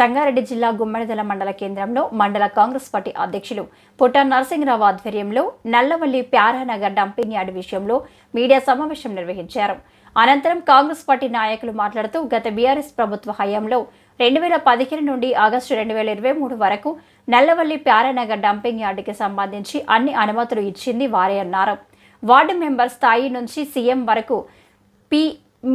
సంగారెడ్డి జిల్లా గుమ్మడిదల మండల కేంద్రంలో మండల కాంగ్రెస్ పార్టీ అధ్యక్షులు పుట్ట నరసింహరావు ఆధ్వర్యంలో నల్లవల్లి ప్యారానగర్ డంపింగ్ యార్డ్ విషయంలో మీడియా సమావేశం నిర్వహించారు. అనంతరం కాంగ్రెస్ పార్టీ నాయకులు మాట్లాడుతూ గత బీఆర్ఎస్ ప్రభుత్వ హయాంలో 2015 నుండి ఆగస్టు 2023 వరకు నల్లవల్లి ప్యారానగర్ డంపింగ్ యార్డుకి సంబంధించి అన్ని అనుమతులు ఇచ్చింది వారే అన్నారు. వార్డు మెంబర్ స్థాయి నుంచి సీఎం వరకు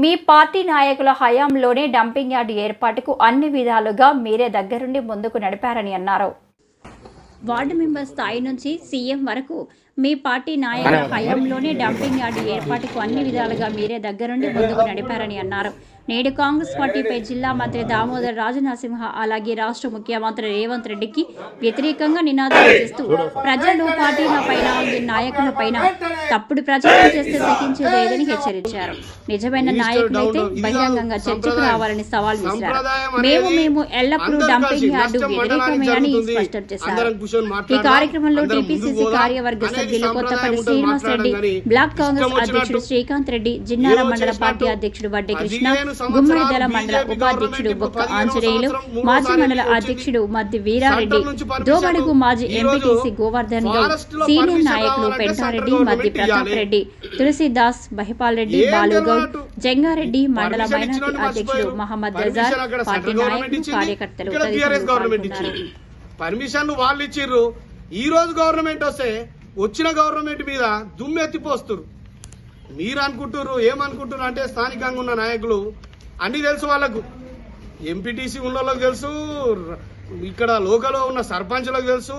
మీ పార్టీ నాయకుల హయాంలోనే డంపింగ్ యార్డు ఏర్పాటుకు అన్ని విధాలుగా మీరే దగ్గరుండి ముందుకు నడిపారని అన్నారు. వార్డు మెంబర్ స్థాయి నుంచి సీఎం వరకు మీ పార్టీ నాయకుల హయాంలోనే డంపింగ్ యార్డు ఏర్పాటుకు అన్ని విధాలుగా మీరే దగ్గరుండి ముందుకు నడిపారని అన్నారు. నేడు కాంగ్రెస్ పార్టీపై జిల్లా మంత్రి దామోదర్ రాజనరసింహ అలాగే రాష్ట్ర ముఖ్యమంత్రి రేవంత్ రెడ్డికి వ్యతిరేకంగా నినాదాలు చేస్తూ ప్రజలు పార్టీలపైన నాయకులపైన తప్పుడు ప్రచారం చేస్తే సహించేది లేదని హెచ్చరించారు. నిజమైన నాయకులైతే బహిరంగంగా చర్చకు రావాలని సవాల్ విసిరారు. మేము ఎల్లప్పుడూ డంపింగ్ యార్డు వ్యతిరేకమేనని స్పష్టం చేశారు. ఈ కార్యక్రమంలో టీపీసీసీ కార్యవర్గ సభ్యులు కొత్తపల్లి శ్రీనివాస్ రెడ్డి, బ్లాక్ కాంగ్రెస్ అధ్యక్షుడు శ్రీకాంత్ రెడ్డి, జిన్నార మండల పార్టీ అధ్యక్షుడు వడ్డే కృష్ణ, గుమ్మడిదల మండల ఉపాధ్యక్షుడు బొక్క ఆంజనేయులు, మాజీ మండల అధ్యక్షుడు మద్ది వీరారెడ్డి, దోబడుగు మాజీ ఎంపీటీసీ గోవర్ధన్ గౌడ్, సీనియర్ నాయకులు పెంటారెడ్డి, మద్ది ప్రతాప్ రెడ్డి, తులసిదాస్, బహిపాల్ రెడ్డి, బాలుగౌడ్, జంగారెడ్డి, మండల మైనార్టీ అధ్యక్షుడు మహమ్మద్ రజార్, పార్టీ నాయకులు, కార్యకర్తలు పర్మిషన్ వాళ్ళు ఇచ్చిర్రు. ఈ రోజు గవర్నమెంట్ వస్తే వచ్చిన గవర్నమెంట్ మీద దుమ్మెత్తిపోస్తున్నారు. మీరు అనుకుంటున్నారు ఏమనుకుంటున్నారు అంటే స్థానికంగా ఉన్న నాయకులు అన్ని తెలుసు, వాళ్ళకు ఎంపీటీసీ ఉన్న వాళ్ళకి తెలుసు, ఇక్కడ లోకల్లో ఉన్న సర్పంచ్లకు తెలుసు,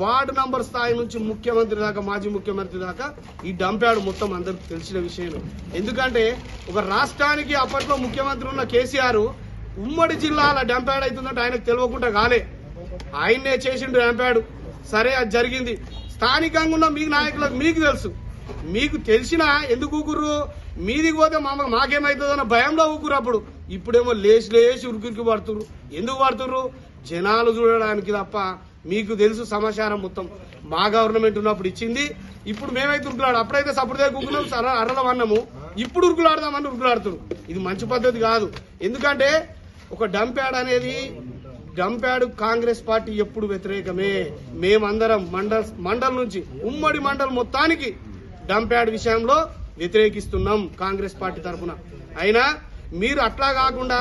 వార్డు నంబర్ స్థాయి నుంచి ముఖ్యమంత్రి దాకా, మాజీ ముఖ్యమంత్రి దాకా ఈ డంప్ యార్డ్ మొత్తం అందరికి తెలిసిన విషయం. ఎందుకంటే ఒక రాష్ట్రానికి అప్పట్లో ముఖ్యమంత్రి ఉన్న కేసీఆర్ ఉమ్మడి జిల్లాల డంప్ యార్డ్ అవుతుందంటే ఆయనకు తెలియకుండా కాలే, ఆయన్నే చేసిండు డంప్ యార్డ్. సరే అది జరిగింది. స్థానికంగా ఉన్న మీ నాయకులకు మీకు తెలుసు, మీకు తెలిసినా ఎందుకు ఊకుర్రు? మీదికి పోతే మాకేమవుతుందో అన్న భయంలో ఊకురు. అప్పుడు ఇప్పుడేమో లేచి ఉరికి పడుతుర్రు. ఎందుకు పడుతుర్రు? జనాలు చూడడానికి తప్ప. మీకు తెలుసు సమాచారం మొత్తం. మా గవర్నమెంట్ ఉన్నప్పుడు ఇచ్చింది, ఇప్పుడు మేమైతే ఉరుకులాడు. అప్పుడైతే సపోర్ట్ కూకున్నాం, అర్రల వన్నాము, ఇప్పుడు ఉరుకులాడదామని ఉరుకులాడుతున్నారు. ఇది మంచి పద్ధతి కాదు. ఎందుకంటే ఒక డంప్ యార్డ్ అనేది, డంప్ యార్డ్ కాంగ్రెస్ పార్టీ ఎప్పుడు వ్యతిరేకమే. మేమందరం మండల్ నుంచి ఉమ్మడి మండల్ మొత్తానికి డంప్ యార్డ్ విషయంలో వ్యతిరేకిస్తున్నాం కాంగ్రెస్ పార్టీ తరఫున. అయినా మీరు అట్లా కాకుండా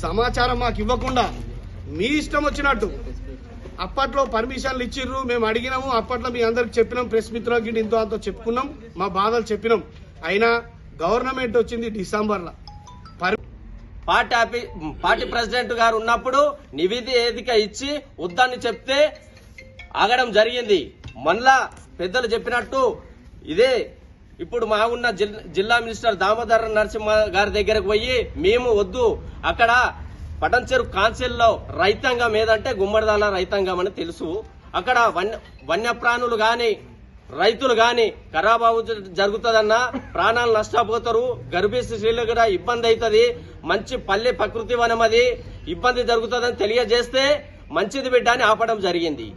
సమాచారం మాకు ఇవ్వకుండా మీ ఇష్టం వచ్చినట్టు అప్పట్లో పర్మిషన్లు ఇచ్చిర్రు, మేము అడిగినాము, అప్పట్లో మీ అందరికి చెప్పినాం, ప్రెస్ మిత్రులకి ఇంతో అంతో చెప్పుకున్నాం, మా బాధలు చెప్పినాం. అయినా గవర్నమెంట్ వచ్చింది డిసెంబర్లో. పార్టీ ప్రెసిడెంట్ గారు ఉన్నప్పుడు నివేదిక ఇచ్చి వద్దని చెప్తే ఆగడం జరిగింది. మళ్ళా పెద్దలు చెప్పినట్టు ఇదే ఇప్పుడు మా ఉన్న జిల్లా మినిస్టర్ దామోదర్ నరసింహ గారి దగ్గరకు పోయి మేము వద్దు, అక్కడ పటంచెరు కాన్సిల్లో రైతాంగం ఏదంటే గుమ్మడిదల రైతాంగం అని తెలుసు, అక్కడ వన్యప్రాణులు గాని రైతులు గాని ఖరాబాబు జరుగుతుందన్న, ప్రాణాలు నష్టపోతారు, గర్భిణీ స్త్రీలు కూడా ఇబ్బంది అవుతుంది, మంచి పల్లె ప్రకృతి వనం అది ఇబ్బంది జరుగుతుందని తెలియజేస్తే మంచిది బిడ్డ అని ఆపడం జరిగింది.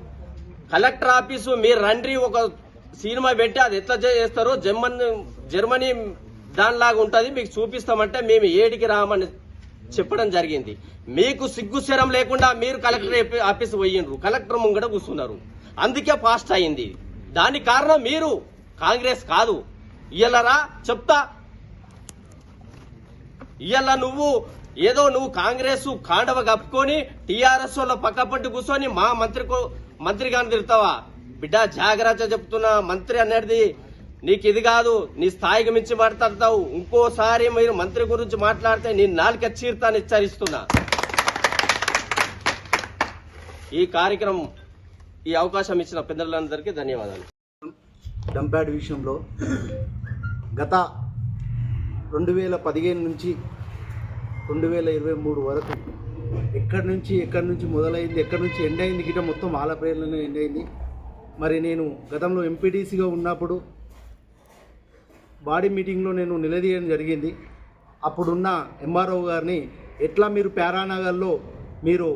కలెక్టర్ ఆఫీసు మీరు రండి, ఒక సినిమా పెట్టి అది ఎట్లా చేస్తారో జర్మనీ దానిలాగా ఉంటుంది, మీకు చూపిస్తామంటే మేము ఏడికి రామని చెప్పడం జరిగింది. మీకు సిగ్గుశరం లేకుండా మీరు కలెక్టర్ ఆఫీస్ పోయిండ్రు, కలెక్టర్ ముంగట కూర్చున్నారు, అందుకే పాస్ట్ అయింది. దానికి కారణం మీరు, కాంగ్రెస్ కాదు. ఇయ్యలరా చెప్తా, ఇయ్యల నువ్వు కాంగ్రెస్ కాండవ కప్పుకొని టీఆర్ఎస్ వాళ్ళ పక్కపట్టి కూర్చొని మా మంత్రి గారిని తిడతావా బిడ్డ? జాగ్రత్త చెప్తున్నా, మంత్రి అనేది నీకు ఇది కాదు, నీ స్థాయికి మించి మాట్లాడతావు. ఇంకోసారి మీరు మంత్రి గురించి మాట్లాడితే నీ నాలుక చీర్తాన్ని హెచ్చరిస్తున్నా. ఈ కార్యక్రమం, ఈ అవకాశం ఇచ్చిన పెద్దలందరికీ ధన్యవాదాలు. డంప్ యార్డ్ విషయంలో గత 2015 నుంచి 2023 వరకు ఎక్కడి నుంచి మొదలైంది, ఎక్కడి నుంచి ఎండ్ అయింది గిట్ట మొత్తం వాళ్ళ పేర్లోనే ఎండ్ అయింది. మరి నేను గతంలో ఎంపీటీసీగా ఉన్నప్పుడు బాడీ మీటింగ్లో నేను నిలదీయడం జరిగింది. అప్పుడున్న ఎంఆర్ఓ గారిని, ఎట్లా మీరు ప్యారానగర్లో మీరు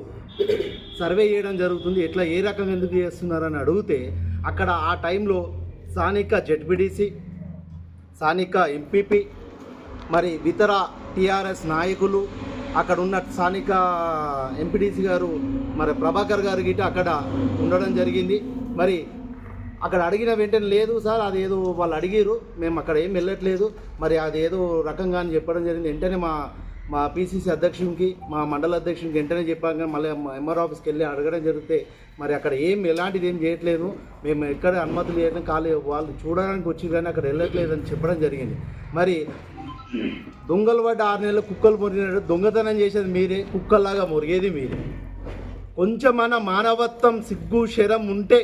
సర్వే చేయడం జరుగుతుంది, ఎట్లా ఏ రకంగా ఎందుకు చేస్తున్నారని అడిగితే అక్కడ ఆ టైంలో స్థానిక జెడ్పీటీసీ, స్థానిక ఎంపీపీ, మరి ఇతర టీఆర్ఎస్ నాయకులు, అక్కడ ఉన్న స్థానిక ఎంపీటీసీ గారు మరి ప్రభాకర్ గారు గిట్ట అక్కడ ఉండడం జరిగింది. మరి అక్కడ అడిగిన వెంటనే లేదు సార్ అదేదో వాళ్ళు అడిగారు, మేము అక్కడ ఏం వెళ్ళట్లేదు, మరి అదేదో రకంగా అని చెప్పడం జరిగింది. వెంటనే మా పీసీసీ అధ్యక్షునికి మా మండల అధ్యక్షునికి వెంటనే చెప్పాక మళ్ళీ ఎంఆర్ ఆఫీస్కి వెళ్ళి అడగడం జరిగితే మరి అక్కడ ఎలాంటిది ఏం చేయట్లేదు, మేము ఎక్కడ అనుమతులు చేయడం వాళ్ళు చూడడానికి వచ్చి కానీ అక్కడ వెళ్ళట్లేదు అని చెప్పడం జరిగింది. మరి దొంగలు పడ్డ 6 నెలలు కుక్కలు మొరిగినట్టు దొంగతనం చేసేది మీరే, కుక్కల్లాగా మొరిగేది మీరే. కొంచెమన్నా మానవత్వం సిగ్గు శరం ఉంటే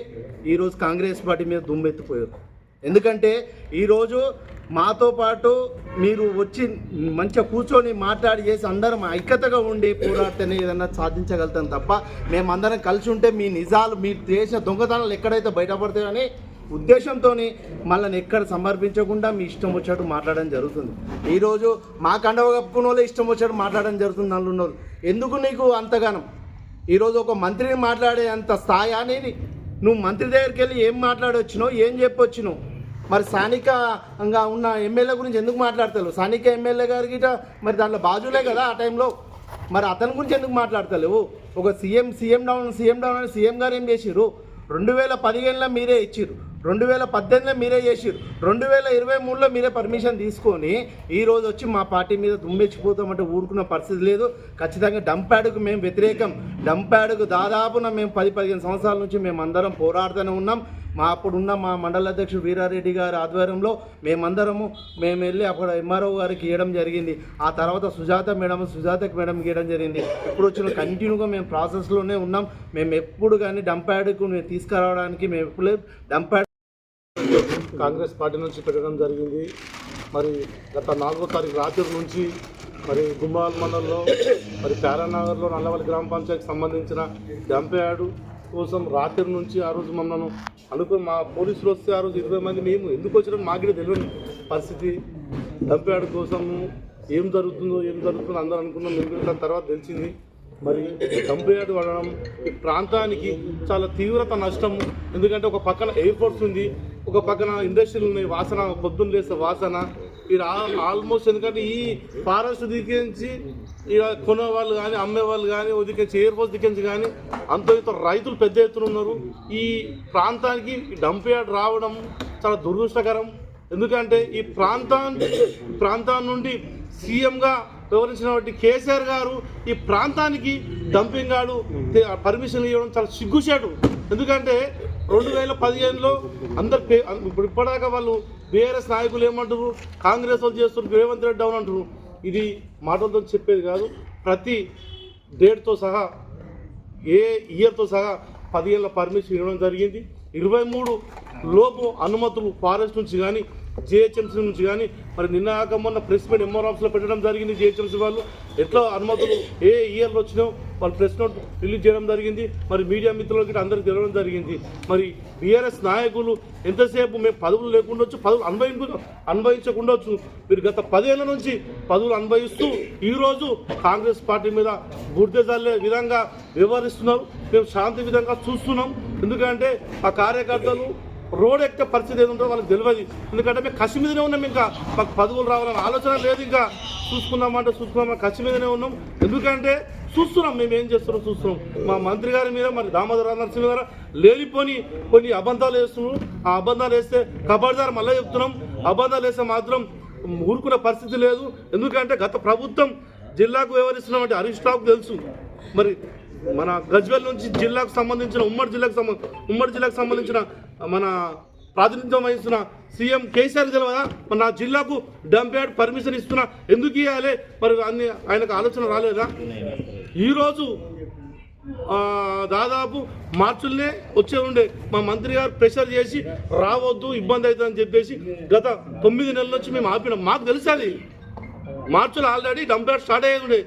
ఈరోజు కాంగ్రెస్ పార్టీ మీద దుమ్మెత్తిపోయారు. ఎందుకంటే ఈరోజు మాతో పాటు మీరు వచ్చి మంచిగా కూర్చొని మాట్లాడి చేసి అందరం ఐక్యతగా ఉండి పోరాడితేనే ఏదన్నా సాధించగలుగుతాం తప్ప మేమందరం కలిసి ఉంటే మీ నిజాలు మీరు చేసిన దొంగతనాలు ఎక్కడైతే బయటపడతాయని ఉద్దేశంతో మళ్ళీ ఎక్కడ సమర్పించకుండా మీ ఇష్టం వచ్చినట్టు మాట్లాడడం జరుగుతుంది. ఈరోజు మా కండవ కప్పుకున్న వాళ్ళే ఇష్టం వచ్చినట్టు మాట్లాడడం జరుగుతుంది. నన్ను ఎందుకు నీకు అంతగానం ఈరోజు ఒక మంత్రిని మాట్లాడే అంత స్థాయి అనేది నువ్వు మంత్రి దగ్గరికి వెళ్ళి ఏం మాట్లాడొచ్చినో ఏం చెప్పొచ్చినో మరి స్థానికంగా ఉన్న ఎమ్మెల్యే గురించి ఎందుకు మాట్లాడతావు? స్థానిక ఎమ్మెల్యే గారికి మరి దాంట్లో బాజులే కదా ఆ టైంలో, మరి అతని గురించి ఎందుకు మాట్లాడతలేవు? ఒక సీఎం డౌన్ అని సీఎం గారు ఏం చేసిర్రు? 2015లో మీరే ఇచ్చిర్రు, 2018లో మీరే చేసిర్రు, 2023లో మీరే పర్మిషన్ తీసుకొని ఈరోజు వచ్చి మా పార్టీ మీద దుమ్మెచ్చిపోతామంటే ఊరుకున్న పరిస్థితి లేదు. ఖచ్చితంగా డంప్యాడ్కు మేము వ్యతిరేకం. డంప్యాడ్కు దాదాపున మేము 10-15 సంవత్సరాల నుంచి మేము అందరం పోరాడుతూనే ఉన్నాం. అప్పుడున్న మా మండల అధ్యక్షుడు వీరారెడ్డి గారి ఆధ్వర్యంలో మేము వెళ్ళి అక్కడ ఎంఆర్ఓ గారికి ఇవ్వడం జరిగింది. ఆ తర్వాత సుజాతకి మేడం ఇవ్వడం జరిగింది. ఇప్పుడు వచ్చిన కంటిన్యూగా మేము ప్రాసెస్లోనే ఉన్నాం. మేము ఎప్పుడు కానీ డంప్యాడ్కు తీసుకురావడానికి మేము ఎప్పుడు డంప్యాడ్ కాంగ్రెస్ పార్టీ నుంచి పెట్టడం జరిగింది. మరి గత 4వ తారీఖు రాత్రి నుంచి మరి గుమ్మాల్ మండలంలో మరి ప్యారానగర్లో నల్లవల్లి గ్రామ పంచాయతీకి సంబంధించిన డంప్యార్డు కోసం రాత్రి నుంచి ఆ రోజు మమ్మల్ని మా పోలీసులు వస్తే ఆ రోజు 20 మంది మేము ఎందుకు వచ్చినా మాకు తెలియని పరిస్థితి. డంప్యార్డు కోసము ఏం జరుగుతుందో అందరూ అనుకున్నాం. మేము తర్వాత తెలిసింది మరి డంప్యార్డ్ పడడం ఈ ప్రాంతానికి చాలా తీవ్రత నష్టం. ఎందుకంటే ఒక పక్కన ఎయిర్పోర్ట్స్ ఉంది, ఒక పక్కన ఇండస్ట్రీలు ఉన్నాయి, వాసన పొద్దున్న లేస్తే వాసన ఇక్కడ ఆల్మోస్ట్. ఎందుకంటే ఈ ఫారెస్ట్ దిక్కించి ఇక కొనే వాళ్ళు కానీ అమ్మే వాళ్ళు కానీ దిక్కించి ఎయిర్పోర్ట్స్ దిక్కించి కానీ అంత రైతులు పెద్ద ఎత్తున ఉన్నారు. ఈ ప్రాంతానికి డంప్యార్డ్ రావడం చాలా దురదృష్టకరం. ఎందుకంటే ఈ ప్రాంతం నుండి సీఎంగా వివరించినటువంటి కేసీఆర్ గారు ఈ ప్రాంతానికి డంపింగ్ గాడు పర్మిషన్ ఇవ్వడం చాలా సిగ్గుచేటు. ఎందుకంటే 2015లో ఇప్పుడు ఇప్పటిదాకా వాళ్ళు బీఆర్ఎస్ నాయకులు ఏమంటారు, కాంగ్రెస్ వాళ్ళు చేస్తున్నారు, రేవంత్ రెడ్డి డౌన్ అంటారు. ఇది మాటలతో చెప్పేది కాదు. ప్రతి డేట్తో సహా ఏ ఇయర్తో సహా 10 ఏళ్ళ పర్మిషన్ ఇవ్వడం జరిగింది. 23 లోపు అనుమతులు ఫారెస్ట్ నుంచి కానీ జిహెచ్ఎంసీ నుంచి కానీ మరి నిన్న మొన్న ప్రెస్ మీట్ ఎంఆర్ ఆఫీస్లో పెట్టడం జరిగింది. జిహెచ్ఎంసీ వాళ్ళు ఎట్లా అనుమతులు ఏ ఇయర్లో వచ్చినాయో వాళ్ళు ప్రెస్ నోట్ రిలీజ్ చేయడం జరిగింది. మరి మీడియా మిత్రులకి అందరికీ తెలవడం జరిగింది. మరి బీఆర్ఎస్ నాయకులు ఎంతసేపు మేము పదవులు లేకుండొచ్చు, పదవులు అనుభవించకుండొచ్చు, మీరు గత 10 ఏళ్ల నుంచి పదవులు అనుభవిస్తూ ఈరోజు కాంగ్రెస్ పార్టీ మీద బురద జల్లే విధంగా వ్యవహరిస్తున్నారు. మేము శాంతి విధంగా చూస్తున్నాం. ఎందుకంటే ఆ కార్యకర్తలు రోడ్ ఎక్కే పరిస్థితి ఏదంటే వాళ్ళకి తెలియదు. ఎందుకంటే మేము కసి మీదనే ఉన్నాం. ఇంకా మాకు పదవులు రావాలని ఆలోచన లేదు. ఇంకా చూసుకున్నాం కసి మీదనే ఉన్నాం. ఎందుకంటే చూస్తున్నాం మేము ఏం చూస్తున్నాం. మా మంత్రి గారి మీద మరి దామోదర నరసింహ గారు లేనిపోని కొన్ని అబద్ధాలు వేస్తున్నారు. ఆ అబద్ధాలు వేస్తే కబడ్దార్ మళ్ళీ చెప్తున్నాం. అబద్ధాలు వేస్తే మాత్రం ఊరుకునే పరిస్థితి లేదు. ఎందుకంటే గత ప్రభుత్వం జిల్లాకు వ్యవహరిస్తున్నటువంటి హరీష్ రావుకు తెలుసు. మరి మన గజ్వేల్ నుంచి జిల్లాకు సంబంధించిన ఉమ్మడి జిల్లాకు సంబంధించిన మన ప్రాతినిధ్యం వహిస్తున్న సీఎం కేసీఆర్ తెలియదా మరి నా జిల్లాకు డంప్యార్డ్ పర్మిషన్ ఇస్తున్నా ఎందుకు ఇవ్వాలి? మరి ఆయనకు ఆలోచన రాలేదా? ఈరోజు దాదాపు మార్చులనే వచ్చే ఉండే మా మంత్రి గారు ప్రెషర్ చేసి రావద్దు ఇబ్బంది అవుతుందని చెప్పేసి గత 9 నెలల నుంచి మేము ఆపినాం. మాకు తెలుసు అది మార్చిలో ఆల్రెడీ డంప్యార్డ్ స్టార్ట్ అయ్యేది ఉండే.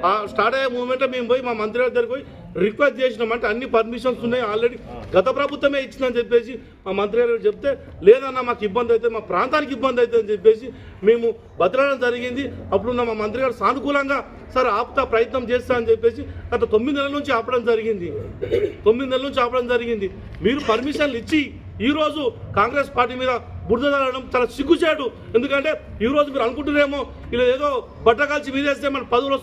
ఆ స్టార్ట్ అయ్యే మూమెంట్ మేము పోయి మా మంత్రి గారి దగ్గరికి పోయి రిక్వెస్ట్ చేసినామంటే అన్ని పర్మిషన్స్ ఉన్నాయి ఆల్రెడీ గత ప్రభుత్వమే ఇచ్చిందని చెప్పేసి మా మంత్రి గారు చెప్తే లేదన్నా మాకు ఇబ్బంది అవుతుంది, మా ప్రాంతానికి ఇబ్బంది అవుతుంది అని చెప్పేసి మేము బతకడం జరిగింది. అప్పుడున్న మా మంత్రి గారు సానుకూలంగా సరే ఆపుతా ప్రయత్నం చేస్తా అని చెప్పేసి గత 9 నెలల నుంచి ఆపడం జరిగింది. మీరు పర్మిషన్లు ఇచ్చి ఈరోజు కాంగ్రెస్ పార్టీ మీద బురద జల్లడం చాలా సిగ్గుచేటు. ఎందుకంటే ఈరోజు మీరు అనుకుంటున్నారేమో ఇలా ఏదో బట్టకాల్చి మీరేస్తే మన పదవులు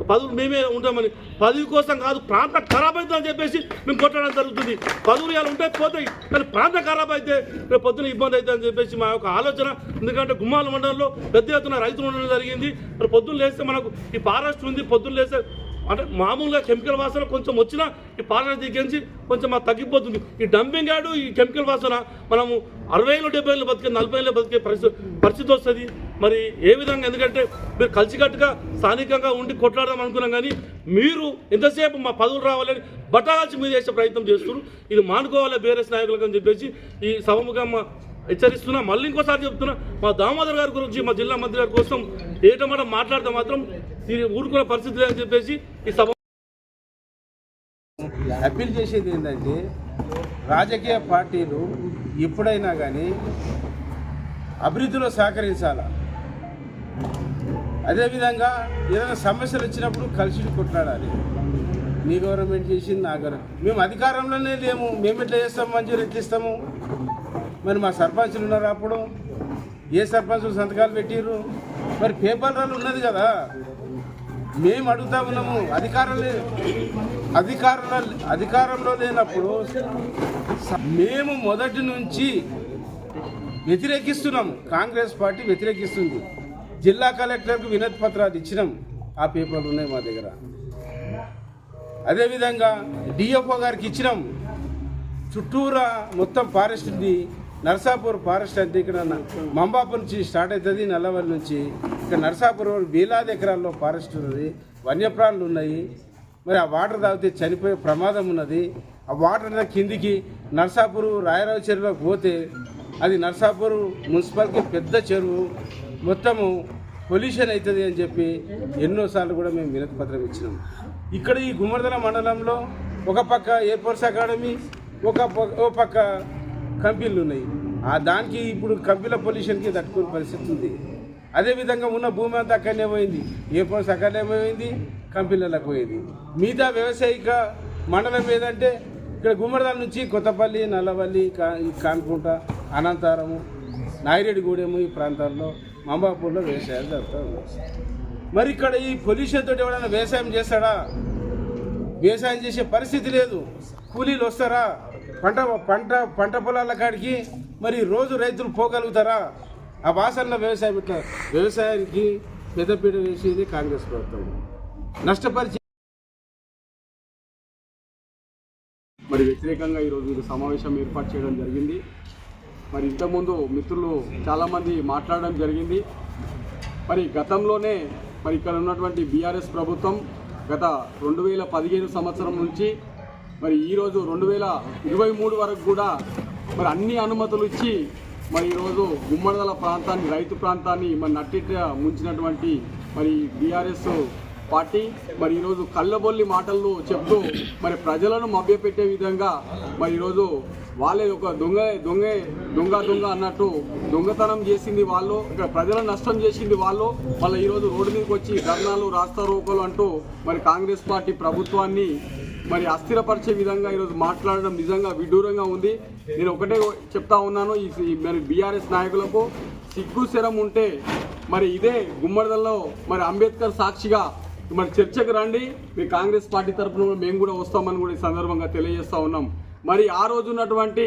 పదవులు మేమే ఉంటామని, పదవి కోసం కాదు ప్రాంతం ఖరాబ్ అవుతుందని చెప్పేసి మేము కొట్టడం జరుగుతుంది. పదవులు ఇలా ఉంటాయి పోతాయి, కానీ ప్రాంతం ఖరాబ్ అయితే రేపు పొద్దున ఇబ్బంది అవుతుందని చెప్పేసి మా యొక్క ఆలోచన. ఎందుకంటే గుమ్మాల మండలంలో పెద్ద ఎత్తున రైతులు ఉండడం జరిగింది. మరి పొద్దున్న లేస్తే మనకు ఈ ఫారెస్ట్ ఉంది, పొద్దున్న లేస్తే అంటే మామూలుగా కెమికల్ వాసన కొంచెం వచ్చినా ఈ ఫారెస్ట్ దిగించి కొంచెం మాకు తగ్గిపోతుంది. ఈ డంపింగ్ యార్డు ఈ కెమికల్ వాసన మనము 60 ఏళ్ళు 70 ఏళ్ళు బతికే 40 ఏళ్ళు బతికే పరిస్థితి వస్తుంది. మరి ఏ విధంగా, ఎందుకంటే మీరు కలిసికట్టుగా స్థానికంగా ఉండి కొట్లాడదాం అనుకున్నాం, కానీ మీరు ఎంతసేపు మా పదవులు రావాలని బట్టాల్చి మీరు చేసే ప్రయత్నం చేస్తున్నారు. ఇది మానుకోవాలి బీఆర్ఎస్ నాయకులకు అని చెప్పేసి ఈ సభముఖంగా హెచ్చరిస్తున్నా. మళ్ళీ ఇంకోసారి చెప్తున్నా, మా దామోదర్ గారి గురించి మా జిల్లా మంత్రి గారి కోసం ఏటమాట మాట్లాడితే మాత్రం ఇది ఊరుకునే పరిస్థితి లేదని చెప్పేసి ఈ సభ అప్పీల్ చేసేది ఏంటంటే, రాజకీయ పార్టీలు ఎప్పుడైనా కానీ అభివృద్ధిలో సహకరించాలి. అదేవిధంగా ఏదైనా సమస్యలు వచ్చినప్పుడు కలిసి కొట్లాడాలి. మీ గవర్నమెంట్ చేసింది, నా గవర్నమెంట్, మేము అధికారంలోనే లేము, మేము ఎట్లా చేస్తాము, మంజూరు ఎట్లా ఇస్తాము? మరి మా సర్పంచులు ఉన్నారు, అప్పుడు ఏ సర్పంచులు సంతకాలు పెట్టిర్రు? మరి పేపర్లలో ఉన్నది కదా. మేము అడుగుతా ఉన్నాము, అధికారంలో లేనప్పుడు మేము మొదటి నుంచి వ్యతిరేకిస్తున్నాము. కాంగ్రెస్ పార్టీ వ్యతిరేకిస్తుంది. జిల్లా కలెక్టర్కు వినతి పత్రాలు ఇచ్చినాం, ఆ పేపర్లు ఉన్నాయి మా దగ్గర. అదేవిధంగా డిఎఫ్ఓ గారికి ఇచ్చినాం. చుట్టూరా మొత్తం ఫారెస్ట్ ఉంది. నర్సాపూర్ ఫారెస్ట్ అంటే ఇక్కడ మంబాపూర్ నుంచి స్టార్ట్ అవుతుంది, నల్లవల్లి నుంచి ఇక్కడ నర్సాపూర్ వేలాది ఎకరాల్లో ఫారెస్ట్ ఉన్నది, వన్యప్రాణులు ఉన్నాయి. మరి ఆ వాటర్ తాగితే చనిపోయే ప్రమాదం ఉన్నది. ఆ వాటర్ కిందికి నర్సాపూర్ రాయరావు చెరువులోకి పోతే అది నర్సాపూర్ మున్సిపాలిటీ పెద్ద చెరువు, మొత్తము పొల్యూషన్ అవుతుంది అని చెప్పి ఎన్నోసార్లు కూడా మేము వినతి పత్రం ఇచ్చినాం. ఇక్కడ ఈ గుమ్మడిదల మండలంలో ఒక పక్క ఎయిర్ ఫోర్స్ అకాడమీ, ఓ పక్క కంపెనీలు ఉన్నాయి. దానికి ఇప్పుడు కంపెనీల పొల్యూషన్కి తట్టుకునే పరిస్థితి ఉంది. అదేవిధంగా ఉన్న భూమి అంతా అక్కడనే పోయింది, ఎయిర్ ఫోర్స్ అక్కడనే పోయింది, కంపెనీలకు పోయింది. మిగతా వ్యవసాయిక మండలం ఏదంటే ఇక్కడ గుమ్మడిదల నుంచి కొత్తపల్లి, నల్లవల్లి, కాన్కుంట, అనంతారము, నాయిరెడ్డిగూడెము ఈ ప్రాంతాల్లో మంబాపూర్లో వ్యవసాయాలు జరుగుతాయి. మరి ఇక్కడ ఈ పొల్యూషన్ తోటి ఎవరైనా వ్యవసాయం చేస్తాడా? వ్యవసాయం చేసే పరిస్థితి లేదు. కూలీలు వస్తారా? పంట పొలాల కాడికి మరి రోజు రైతులు పోగలుగుతారా? ఆ వాసనలో వ్యవసాయం ఇట్లా వ్యవసాయానికి పెద్దపీట వేసేది కాంగ్రెస్ ప్రభుత్వం. నష్టపరిచి మరి వ్యతిరేకంగా ఈరోజు మీరు సమావేశం ఏర్పాటు చేయడం జరిగింది. మరి ఇంతకుముందు మిత్రులు చాలామంది మాట్లాడడం జరిగింది. మరి గతంలోనే మరి ఇక్కడ ఉన్నటువంటి బీఆర్ఎస్ ప్రభుత్వం గత 2015 సంవత్సరం నుంచి మరి ఈరోజు 2023 వరకు కూడా మరి అన్ని అనుమతులు ఇచ్చి మరి ఈరోజు గుమ్మడిదల ప్రాంతాన్ని, రైతు ప్రాంతాన్ని మరి నట్టిట ముంచినటువంటి మరి బీఆర్ఎస్ పార్టీ మరి ఈరోజు కళ్ళబొల్లి మాటలు చెప్తూ మరి ప్రజలను మభ్యపెట్టే విధంగా మరి ఈరోజు వాళ్ళే ఒక దొంగ అన్నట్టు దొంగతనం చేసింది వాళ్ళు, ఇక్కడ ప్రజలను నష్టం చేసింది వాళ్ళు. మళ్ళీ ఈరోజు రోడ్డు మీదకి వచ్చి ధర్నాలు, రాస్తా రోకోలు అంటూ మరి కాంగ్రెస్ పార్టీ ప్రభుత్వాన్ని మరి అస్థిరపరిచే విధంగా ఈరోజు మాట్లాడడం నిజంగా విడ్డూరంగా ఉంది. నేను ఒకటే చెప్తా ఉన్నాను, ఈ మరి బీఆర్ఎస్ నాయకులకు సిగ్గు శరం ఉంటే మరి ఇదే గుమ్మడిదల్లో మరి అంబేద్కర్ సాక్షిగా మరి చర్చకు రండి. మీ కాంగ్రెస్ పార్టీ తరఫున మేము కూడా వస్తామని కూడా ఈ సందర్భంగా తెలియజేస్తా ఉన్నాం. మరి ఆ రోజు ఉన్నటువంటి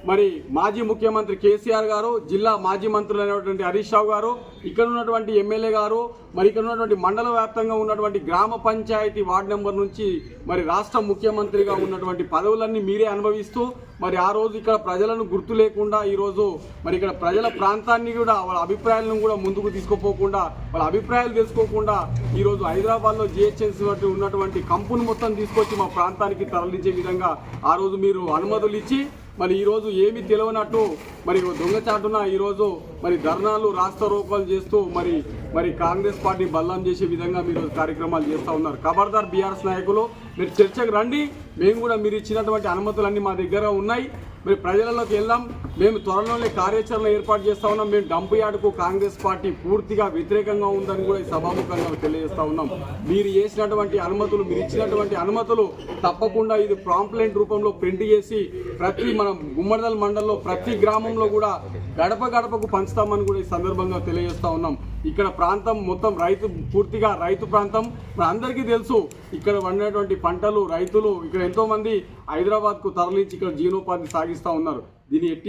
మరి మాజీ ముఖ్యమంత్రి కేసీఆర్ గారు, జిల్లా మాజీ మంత్రులు అయినటువంటి హరీష్ రావు గారు, ఇక్కడ ఉన్నటువంటి ఎమ్మెల్యే గారు, మరి ఇక్కడ ఉన్నటువంటి మండల వ్యాప్తంగా ఉన్నటువంటి గ్రామ పంచాయతీ వార్డు నెంబర్ నుంచి మరి రాష్ట్ర ముఖ్యమంత్రిగా ఉన్నటువంటి పదవులన్నీ మీరే అనుభవిస్తూ మరి ఆ రోజు ఇక్కడ ప్రజలను గుర్తు లేకుండా ఈరోజు మరి ఇక్కడ ప్రజల ప్రాంతాన్ని కూడా వాళ్ళ అభిప్రాయాలను కూడా ముందుకు తీసుకుపోకుండా, వాళ్ళ అభిప్రాయాలు తెలుసుకోకుండా ఈరోజు హైదరాబాద్లో జిహెచ్ఎంసీ ఉన్నటువంటి కంపెనీ మొత్తం తీసుకొచ్చి మా ప్రాంతానికి తరలించే విధంగా ఆ రోజు మీరు అనుమతులు ఇచ్చి మరి ఈరోజు ఏమీ తెలియనట్టు మరి దొంగచాటున ఈరోజు మరి ధర్నాలు, రాస్తా రోకోలు చేస్తూ మరి కాంగ్రెస్ పార్టీ బల్లం చేసే విధంగా మీరు కార్యక్రమాలు చేస్తూ ఉన్నారు. ఖబర్దార్ బీఆర్ఎస్ నాయకులు, మీరు చర్చకు రండి. మేము కూడా మీరు ఇచ్చినటువంటి అనుమతులన్నీ మా దగ్గర ఉన్నాయి. మరి ప్రజలలోకి వెళ్దాం. మేము త్వరలోనే కార్యాచరణ ఏర్పాటు చేస్తా ఉన్నాం. మేము డంప్ యార్డుకు కాంగ్రెస్ పార్టీ పూర్తిగా వ్యతిరేకంగా ఉందని కూడా ఈ సభాముఖంగా తెలియజేస్తా ఉన్నాం. మీరు చేసినటువంటి అనుమతులు, మీరు ఇచ్చినటువంటి అనుమతులు తప్పకుండా ఇది ప్రాంప్లెంట్ రూపంలో ప్రింట్ చేసి ప్రతి మన గుమ్మడిదల మండలంలో ప్రతి గ్రామంలో కూడా గడప గడపకు పంచుతామని కూడా ఈ సందర్భంగా తెలియజేస్తా ఉన్నాం. ఇక్కడ ప్రాంతం మొత్తం పూర్తిగా రైతు ప్రాంతం. మన అందరికీ తెలుసు ఇక్కడ వండినటువంటి పంటలు, రైతులు ఇక్కడ ఎంతో మంది హైదరాబాద్కు తరలించి ఇక్కడ జీవనోపాధి సాగిస్తూ ఉన్నారు. దీని ఎట్టి